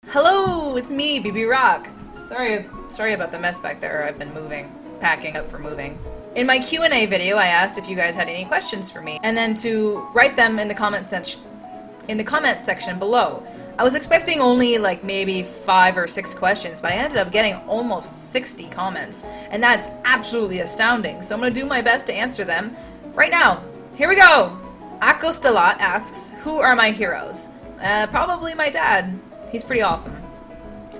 Hello, it's me, BB Rock. Sorry about the mess back there. I've been packing up for moving. In my Q&A video, I asked if you guys had any questions for me, and then to write them in the comment section below. I was expecting only like maybe 5 or 6 questions, but I ended up getting almost 60 comments, and that's absolutely astounding. So I'm gonna do my best to answer them right now. Here we go. Akostalat asks, "Who are my heroes?" Probably my dad. He's pretty awesome.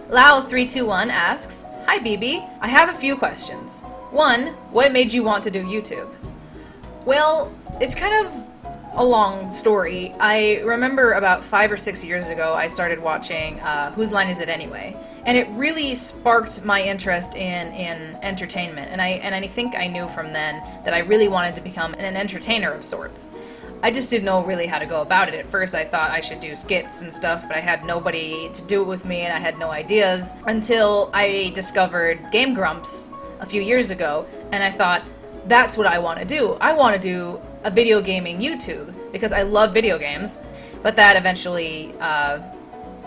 Lau321 asks, "Hi BB, I have a few questions. 1. What made you want to do YouTube?" Well, it's kind of a long story. I remember about 5 or 6 years ago I started watching Whose Line Is It Anyway? And it really sparked my interest in entertainment. And I think I knew from then that I really wanted to become an entertainer of sorts. I just didn't know really how to go about it. At first I thought I should do skits and stuff, but I had nobody to do it with me and I had no ideas until I discovered Game Grumps a few years ago, and I thought, that's what I want to do. I want to do a video gaming YouTube because I love video games, but that eventually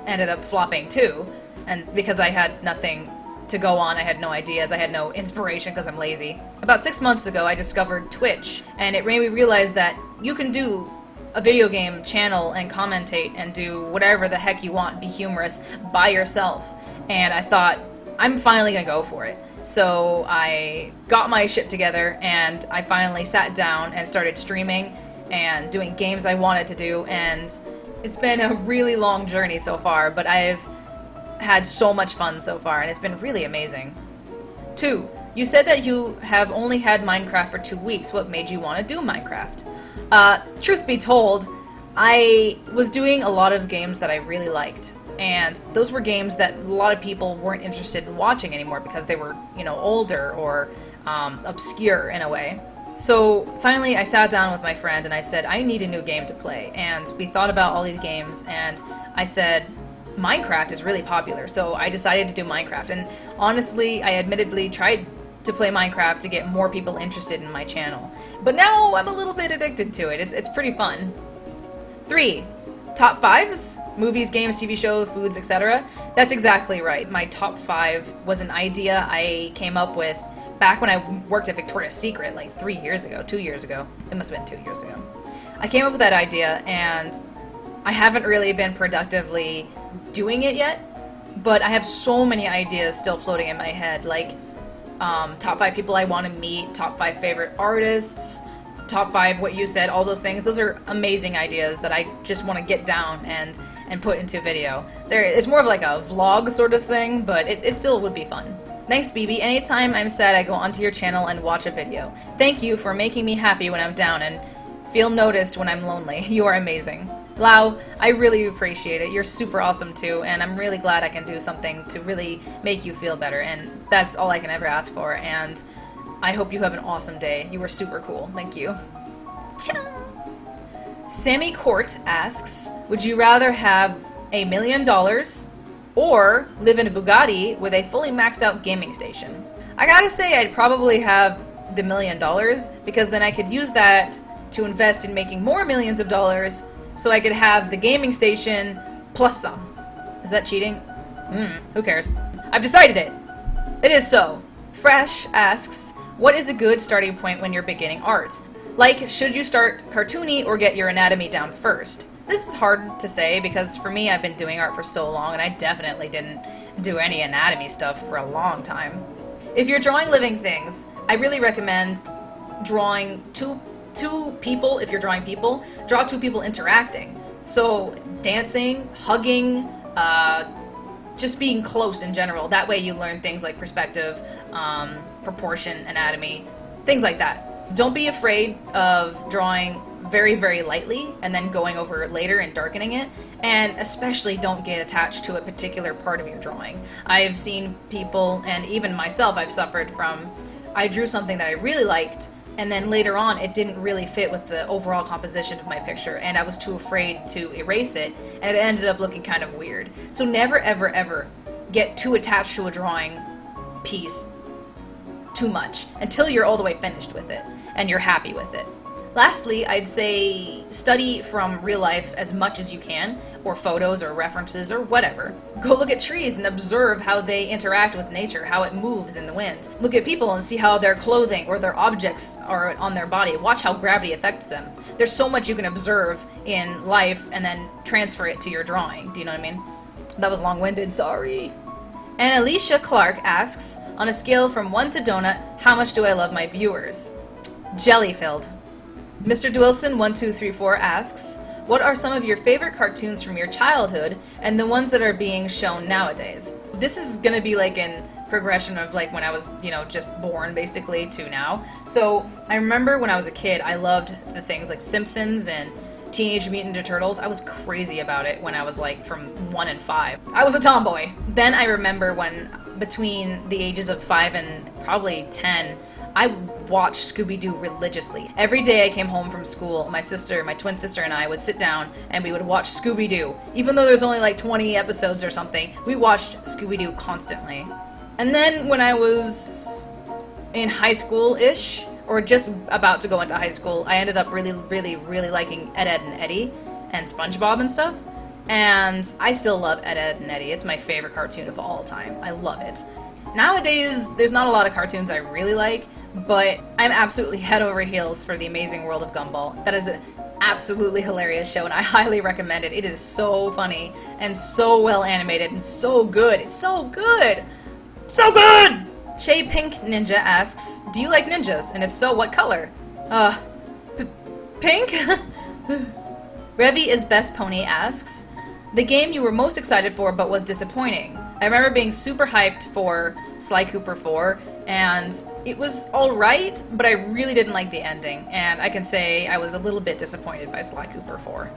ended up flopping too, and because I had nothing to go on, I had no ideas, I had no inspiration because I'm lazy. About 6 months ago I discovered Twitch, and it made me realize that you can do a video game channel and commentate and do whatever the heck you want, be humorous by yourself, and I thought, I'm finally gonna go for it. So I got my shit together and I finally sat down and started streaming and doing games I wanted to do, and it's been a really long journey so far, but I've had so much fun so far and it's been really amazing. 2. You said that you have only had Minecraft for 2 weeks. What made you want to do Minecraft? Truth be told, I was doing a lot of games that I really liked, and those were games that a lot of people weren't interested in watching anymore because they were, older or obscure in a way. So finally I sat down with my friend and I said, I need a new game to play, and we thought about all these games and I said, Minecraft is really popular, so I decided to do Minecraft, and honestly I admittedly tried to play Minecraft to get more people interested in my channel, but now I'm a little bit addicted to it. It's pretty fun. 3. Top 5s? Movies, games, TV shows, foods, etc. That's exactly right. My top 5 was an idea I came up with back when I worked at Victoria's Secret like 2 years ago. It must have been 2 years ago. I came up with that idea and I haven't really been productively doing it yet, but I have so many ideas still floating in my head, like top 5 people I want to meet, top 5 favorite artists, top 5 what you said, all those things. Those are amazing ideas that I just want to get down and put into video. It's more of like a vlog sort of thing, but it still would be fun. Thanks BB, anytime I'm sad I go onto your channel and watch a video. Thank you for making me happy when I'm down and feel noticed when I'm lonely. You are amazing. Lau, I really appreciate it. You're super awesome too, and I'm really glad I can do something to really make you feel better, and that's all I can ever ask for, and I hope you have an awesome day. You were super cool. Thank you. Sammy Court asks, would you rather have $1 million or live in a Bugatti with a fully maxed out gaming station? I gotta say I'd probably have the $1 million, because then I could use that to invest in making more millions of dollars so I could have the gaming station plus some. Is that cheating? Who cares? I've decided it. It is so. Fresh asks, what is a good starting point when you're beginning art? Like, should you start cartoony or get your anatomy down first? This is hard to say because for me, I've been doing art for so long and I definitely didn't do any anatomy stuff for a long time. If you're drawing living things, I really recommend drawing two people. If you're drawing people, draw 2 people interacting. So dancing, hugging, just being close in general. That way you learn things like perspective, proportion, anatomy, things like that. Don't be afraid of drawing very, very lightly and then going over it later and darkening it, and especially don't get attached to a particular part of your drawing. I've seen people, and even myself, I've suffered from, I drew something that I really liked, and then later on it didn't really fit with the overall composition of my picture, and I was too afraid to erase it, and it ended up looking kind of weird. So never ever ever get too attached to a drawing piece too much until you're all the way finished with it and you're happy with it. Lastly, I'd say study from real life as much as you can, or photos or references or whatever. Go look at trees and observe how they interact with nature, how it moves in the wind. Look at people and see how their clothing or their objects are on their body. Watch how gravity affects them. There's so much you can observe in life and then transfer it to your drawing. Do you know what I mean? That was long-winded, sorry. And Alicia Clark asks, on a scale from 1 to donut, how much do I love my viewers? Jelly-filled. Mr. Dwilson1234 asks, what are some of your favorite cartoons from your childhood and the ones that are being shown nowadays? This is gonna be like in progression of like when I was, just born basically to now. So I remember when I was a kid, I loved the things like Simpsons and Teenage Mutant Ninja Turtles. I was crazy about it when I was like from 1 and 5. I was a tomboy. Then I remember when between the ages of 5 and probably 10, I watched Scooby-Doo religiously. Every day I came home from school, my twin sister and I would sit down and we would watch Scooby-Doo. Even though there's only like 20 episodes or something, we watched Scooby-Doo constantly. And then when I was in high school-ish, or just about to go into high school, I ended up really, really, really liking Ed, Edd and Eddy and SpongeBob and stuff. And I still love Ed, Edd and Eddy. It's my favorite cartoon of all time. I love it. Nowadays, there's not a lot of cartoons I really like, but I'm absolutely head over heels for The Amazing World of Gumball. That is an absolutely hilarious show, and I highly recommend it. It is so funny, and so well animated, and so good. It's so good! So good! Shay Pink Ninja asks, do you like ninjas? And if so, what color? Pink? Revy is Best Pony asks, the game you were most excited for but was disappointing. I remember being super hyped for Sly Cooper 4, and it was alright, but I really didn't like the ending, and I can say I was a little bit disappointed by Sly Cooper 4.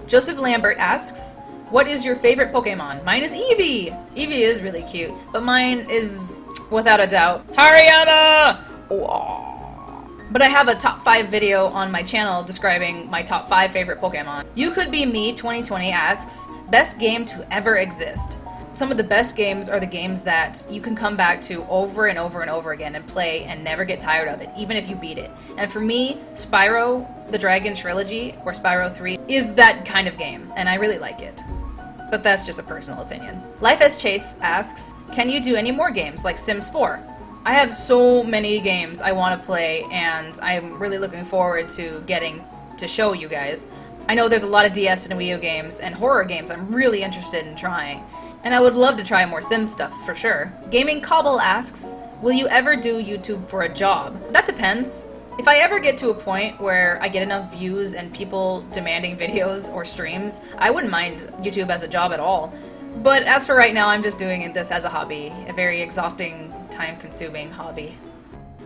Joseph Lambert asks, what is your favorite Pokemon? Mine is Eevee! Eevee is really cute, but mine is, without a doubt, Haryana! Aww. But I have a top 5 video on my channel describing my top 5 favorite Pokemon. You Could Be Me 2020 asks, best game to ever exist. Some of the best games are the games that you can come back to over and over and over again and play and never get tired of it, even if you beat it. And for me, Spyro, the Dragon Trilogy, or Spyro 3, is that kind of game, and I really like it. But that's just a personal opinion. Life as Chase asks, can you do any more games like Sims 4? I have so many games I want to play, and I'm really looking forward to getting to show you guys. I know there's a lot of DS and Wii U games and horror games I'm really interested in trying. And I would love to try more Sims stuff, for sure. Gaming Cobble asks, will you ever do YouTube for a job? That depends. If I ever get to a point where I get enough views and people demanding videos or streams, I wouldn't mind YouTube as a job at all. But as for right now, I'm just doing this as a hobby, a very exhausting, time-consuming hobby.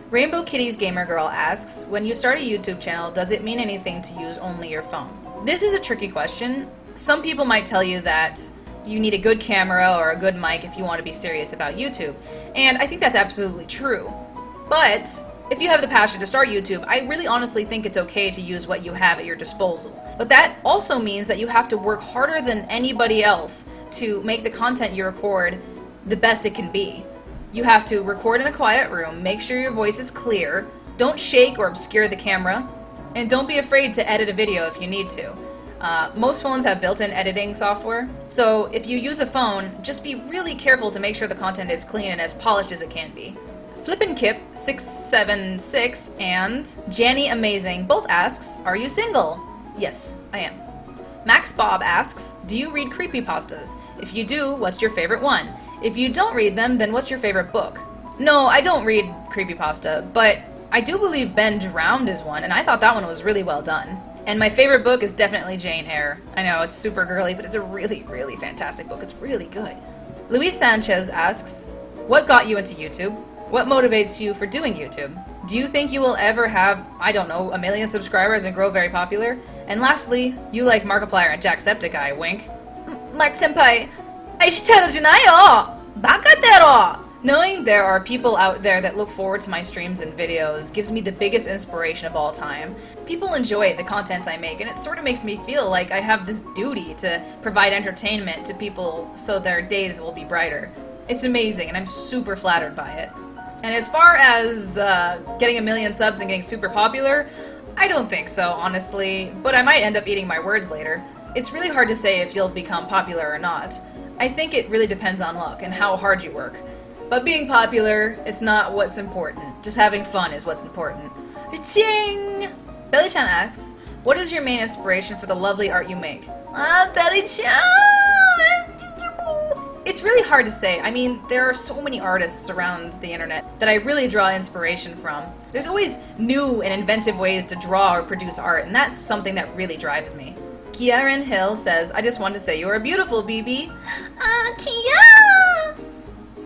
Rainbow Kitties Gamer Girl asks, when you start a YouTube channel, does it mean anything to use only your phone? This is a tricky question. Some people might tell you that you need a good camera or a good mic if you want to be serious about YouTube. And I think that's absolutely true. But if you have the passion to start YouTube, I really honestly think it's okay to use what you have at your disposal. But that also means that you have to work harder than anybody else to make the content you record the best it can be. You have to record in a quiet room, make sure your voice is clear, don't shake or obscure the camera, and don't be afraid to edit a video if you need to. Most phones have built-in editing software, so if you use a phone, just be really careful to make sure the content is clean and as polished as it can be. Flippin' Kip 676 and Janny Amazing both asks, are you single? Yes, I am. Max Bob asks, do you read creepypastas? If you do, what's your favorite one? If you don't read them, then what's your favorite book? No, I don't read creepypasta, but I do believe Ben Drowned is one, and I thought that one was really well done. And my favorite book is definitely Jane Eyre. I know, it's super girly, but it's a really, really fantastic book. It's really good. Luis Sanchez asks, what got you into YouTube? What motivates you for doing YouTube? Do you think you will ever have, I don't know, 1 million subscribers and grow very popular? And lastly, you like Markiplier and Jacksepticeye, wink. Mark Senpai, 愛してるじゃないよ! バカだろ! Knowing there are people out there that look forward to my streams and videos gives me the biggest inspiration of all time. People enjoy the content I make, and it sort of makes me feel like I have this duty to provide entertainment to people so their days will be brighter. It's amazing, and I'm super flattered by it. And as far as getting 1 million subs and getting super popular, I don't think so, honestly, but I might end up eating my words later. It's really hard to say if you'll become popular or not. I think it really depends on luck and how hard you work. But being popular, it's not what's important. Just having fun is what's important. Ching! Belly-chan asks, what is your main inspiration for the lovely art you make? Belly-chan! It's really hard to say. I mean, there are so many artists around the internet that I really draw inspiration from. There's always new and inventive ways to draw or produce art, and that's something that really drives me. Kiaren Hill says, I just want to say you are beautiful, BB. Kia!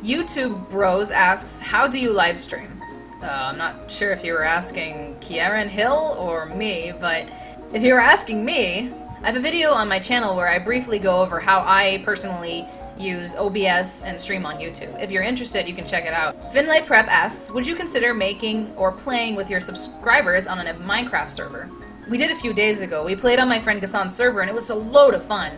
YouTube Bros asks, how do you live stream? I'm not sure if you were asking Kiaren Hill or me, but if you were asking me, I have a video on my channel where I briefly go over how I personally use OBS and stream on YouTube. If you're interested, you can check it out. Finlay Prep asks, would you consider making or playing with your subscribers on a Minecraft server? We did a few days ago. We played on my friend Gassan's server and it was a load of fun.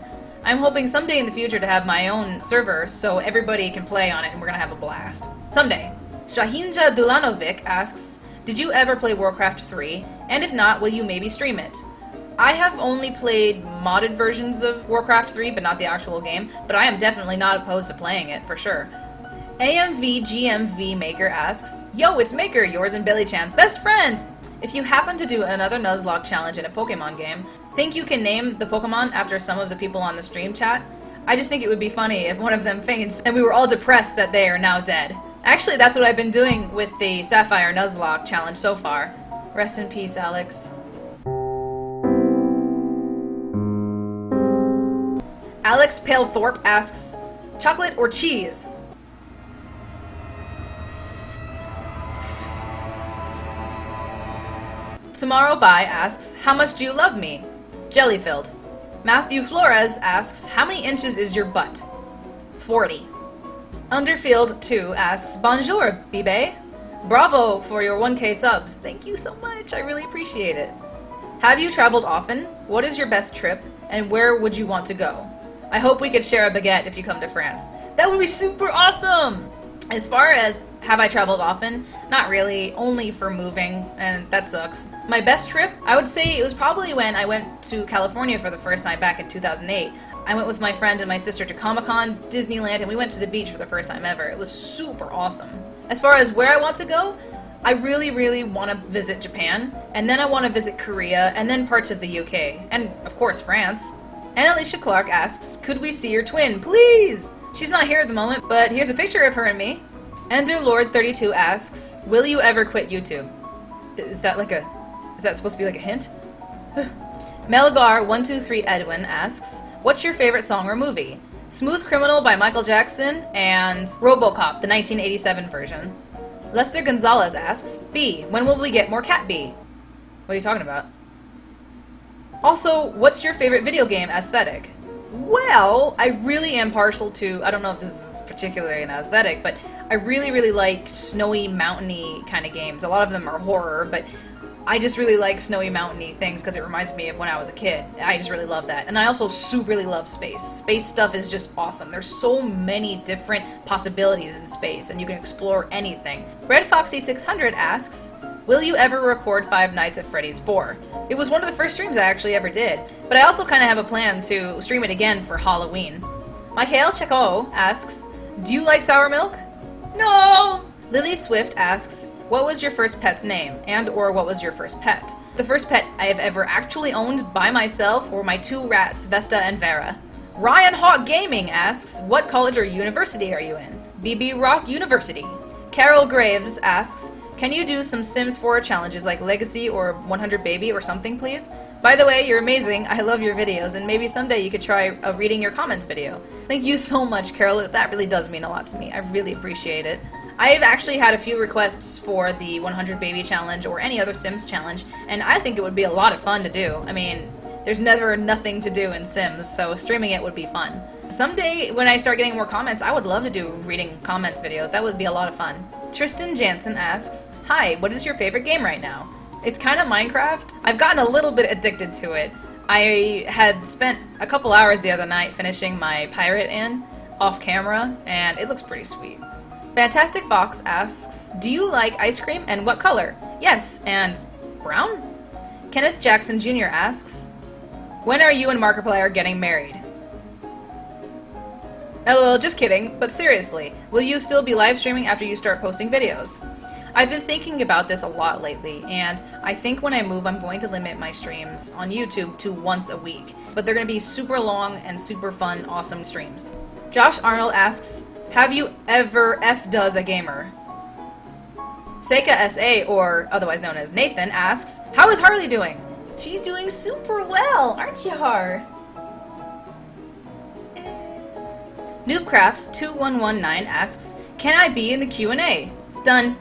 I'm hoping someday in the future to have my own server so everybody can play on it and we're gonna have a blast. Someday. Shahinja Dulanovic asks, did you ever play Warcraft 3? And if not, will you maybe stream it? I have only played modded versions of Warcraft 3, but not the actual game, but I am definitely not opposed to playing it, for sure. AMVGMV Maker asks, yo, it's Maker, yours and Billy-chan's best friend! If you happen to do another Nuzlocke challenge in a Pokemon game, think you can name the Pokemon after some of the people on the stream chat? I just think it would be funny if one of them faints and we were all depressed that they are now dead. Actually, that's what I've been doing with the Sapphire Nuzlocke challenge so far. Rest in peace, Alex. Alex Palethorpe asks, chocolate or cheese? Tomorrow Bye asks, how much do you love me? Jelly-filled. Matthew Flores asks, how many inches is your butt? 40. Underfield 2 asks, bonjour, Bibe. Bravo for your 1K subs. Thank you so much, I really appreciate it. Have you traveled often? What is your best trip? And where would you want to go? I hope we could share a baguette if you come to France. That would be super awesome! As far as have I traveled often? Not really, only for moving, and that sucks. My best trip? I would say it was probably when I went to California for the first time back in 2008. I went with my friend and my sister to Comic-Con, Disneyland, and we went to the beach for the first time ever. It was super awesome. As far as where I want to go, I really want to visit Japan, and then I want to visit Korea, and then parts of the UK, and of course France. And Alicia Clark asks, could we see your twin, please? She's not here at the moment, but here's a picture of her and me. Ender Lord 32 asks, will you ever quit YouTube? Is that supposed to be like a hint? Melgar123 Edwin asks, what's your favorite song or movie? Smooth Criminal by Michael Jackson and RoboCop, the 1987 version. Lester Gonzalez asks, B, when will we get more Cat B? What are you talking about? Also, what's your favorite video game aesthetic? Well, I really am partial to, I don't know if this is particularly an aesthetic, but I really like snowy, mountainy kind of games. A lot of them are horror, but I just really like snowy, mountainy things because it reminds me of when I was a kid. I just really love that. And I also really love space. Space stuff is just awesome. There's so many different possibilities in space, and you can explore anything. Red Foxy 600 asks, will you ever record Five Nights at Freddy's 4? It was one of the first streams I actually ever did, but I also kind of have a plan to stream it again for Halloween. Michael Checo asks, do you like sour milk? No! Lily Swift asks, what was your first pet's name, and or what was your first pet? The first pet I have ever actually owned by myself were my two rats, Vesta and Vera. Ryan Hawk Gaming asks, what college or university are you in? BB Rock University. Carol Graves asks, can you do some Sims 4 challenges like Legacy or 100 Baby or something, please? By the way, you're amazing. I love your videos, and maybe someday you could try a reading your comments video. Thank you so much, Carol. That really does mean a lot to me. I really appreciate it. I've actually had a few requests for the 100 Baby challenge or any other Sims challenge, and I think it would be a lot of fun to do. I mean, there's never nothing to do in Sims, so streaming it would be fun. Someday, when I start getting more comments, I would love to do reading comments videos. That would be a lot of fun. Tristan Jansen asks, hi, what is your favorite game right now? It's kind of Minecraft. I've gotten a little bit addicted to it. I had spent a couple hours the other night finishing my Pirate Inn off camera, and it looks pretty sweet. Fantastic Fox asks, do you like ice cream and what color? Yes, and brown? Kenneth Jackson Jr. asks, when are you and Markiplier getting married? LOL, just kidding, but seriously, will you still be live streaming after you start posting videos? I've been thinking about this a lot lately, and I think when I move I'm going to limit my streams on YouTube to once a week, but they're going to be super long and super fun, awesome streams. Josh Arnold asks, have you ever F-does a gamer? Seika SA, or otherwise known as Nathan, asks, how is Harley doing? She's doing super well, aren't you, Har? Noobcraft2119 asks, can I be in the Q&A? Done.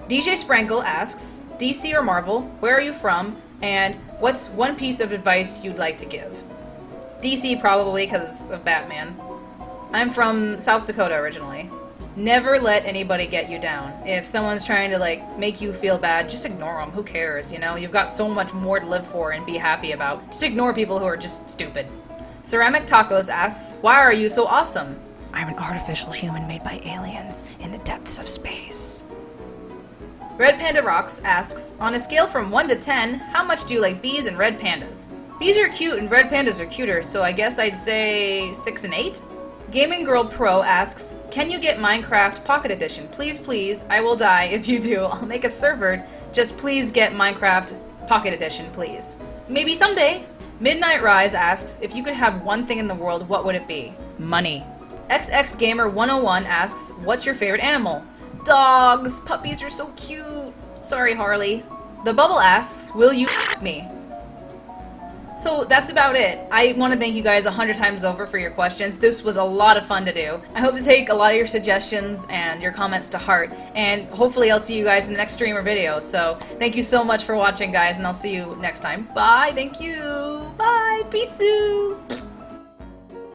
DJ Sprankle asks, DC or Marvel, where are you from, and what's one piece of advice you'd like to give? DC probably, because of Batman. I'm from South Dakota originally. Never let anybody get you down. If someone's trying to make you feel bad, just ignore them. Who cares, you know? You've got so much more to live for and be happy about. Just ignore people who are just stupid. Ceramic Tacos asks, why are you so awesome? I'm an artificial human made by aliens in the depths of space. Red Panda Rocks asks, on a scale from 1 to 10, how much do you like bees and red pandas? Bees are cute and red pandas are cuter, so I guess I'd say 6 and 8? Gaming Girl Pro asks, can you get Minecraft Pocket Edition? Please, please, I will die if you do. I'll make a server, just please get Minecraft Pocket Edition, please. Maybe someday. Midnight Rise asks, if you could have one thing in the world, what would it be? Money. XX Gamer 101 asks, what's your favorite animal? Dogs! Puppies are so cute! Sorry, Harley. The Bubble asks, will you me? So that's about it. I want to thank you guys 100 times over for your questions. This was a lot of fun to do. I hope to take a lot of your suggestions and your comments to heart, and hopefully I'll see you guys in the next stream or video. So thank you so much for watching, guys, and I'll see you next time. Bye! Thank you! Bye! Peace!